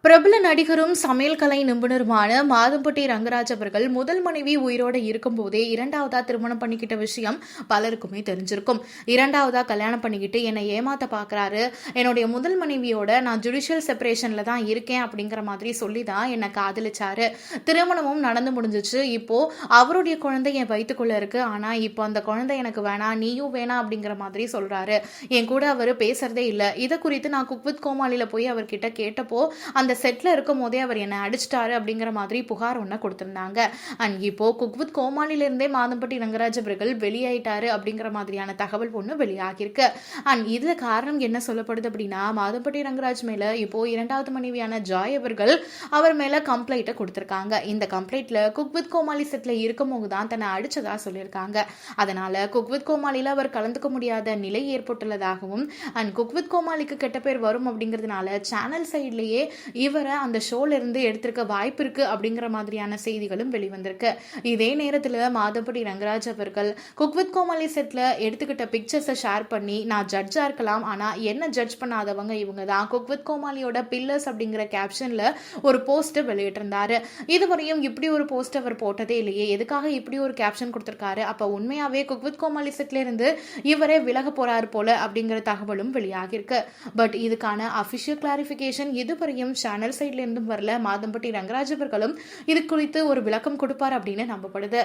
பிரபல நடிகரும் சமையல் கலை நிபுணருமான மாதம்பட்டி ரங்கராஜ் அவர்கள் முதல் மனைவி உயிரோடு இருக்கும்போதே இரண்டாவதா திருமணம் பண்ணிக்கிட்ட விஷயம் பலருக்குமே தெரிஞ்சிருக்கும். இரண்டாவதா கல்யாணம் பண்ணிக்கிட்டு என்னை ஏமாத்த பாக்குறாரு, என்னுடைய முதல் மனைவியோட நான் ஜுடிஷியல் செப்பரேஷன்ல தான் இருக்கேன் அப்படிங்கிற மாதிரி சொல்லி தான் என்னை காதலிச்சாரு. திருமணமும் நடந்து முடிஞ்சிச்சு. இப்போ அவருடைய குழந்தை என் வயிற்றுக்குள்ள இருக்கு. ஆனா இப்போ அந்த குழந்தை எனக்கு வேணாம், நீயும் வேணாம் அப்படிங்கிற மாதிரி சொல்றாரு. என் கூட அவர் பேசுறதே இல்லை. இதை குறித்து நான் குக் வித் கோமாளில போய் அவர்கிட்ட கேட்டப்போ அந்த செட்ல இருக்கும் போதே அவர் என்ன அடிச்சிட்டாரு அப்படிங்கிற மாதிரி புகார் ஒன்று கொடுத்திருந்தாங்க. அண்ட் இப்போ குக் வித் கோமாளிலிருந்தே மாதம்பட்டி ரங்கராஜ் அவர்கள் வெளியாயிட்டாரு அப்படிங்கிற மாதிரியான தகவல் ஒன்று வெளியாகிருக்கு. அண்ட் இதுல காரணம் என்ன சொல்லப்படுது அப்படின்னா, மாதம்பட்டி ரங்கராஜ் மேல இப்போ இரண்டாவது மனைவியான ஜாய் அவர்கள் அவர் மேல கம்ப்ளைண்ட்டை கொடுத்திருக்காங்க. இந்த கம்ப்ளைண்ட்ல குக் வித் கோமாளி செட்ல இருக்கும் போது தான் தன்னை அடிச்சதா சொல்லியிருக்காங்க. அதனால குக் வித் கோமாளில அவர் கலந்துக்க முடியாத நிலை ஏற்பட்டுள்ளதாகவும் அண்ட் குக் வித் கோமாளிக்கு கெட்ட பேர் வரும் அப்படிங்கிறதுனால சேனல் சைட்லயே இவரை அந்த ஷோல இருந்து எடுத்திருக்க வாய்ப்பு இருக்கு அப்படிங்கிற மாதிரியான செய்திகளும் வெளிவந்திருக்கு. இதே நேரத்தில் மாதம்பட்டி ரங்கராஜ் அவர்கள் குக் வித் கோமாளி செட்ல எடுத்துக்கிட்ட பிக்சர்ஸை ஷேர் பண்ணி, நான் ஜட்ஜா இருக்கலாம், ஆனா என்ன ஜட்ஜ் பண்ணாதவங்க இவங்க தான், குக் வித் கோமாளியோட பில்லர்ஸ் அப்படிங்கிற கேப்ஷன்ல ஒரு போஸ்ட் வெளியிட்டிருந்தாரு. இதுவரையும் இப்படி ஒரு போஸ்ட் அவர் போட்டதே இல்லையே, எதுக்காக இப்படி ஒரு கேப்ஷன் கொடுத்திருக்காரு, அப்ப உண்மையாவே குக் வித் கோமாளி செட்ல இருந்து இவரே விலக போறாரு போல அப்படிங்கிற தகவலும் வெளியாகிருக்கு. பட் இதுக்கான அபிஷியல் கிளாரிபிகேஷன் இதுவரையும் சேனல் சைட்ல இருந்தும் வரல. மாதம்பட்டி ரங்கராஜ் அவர்களும் இது குறித்து ஒரு விளக்கம் கொடுப்பார் அப்படின்னு நம்பப்படுது.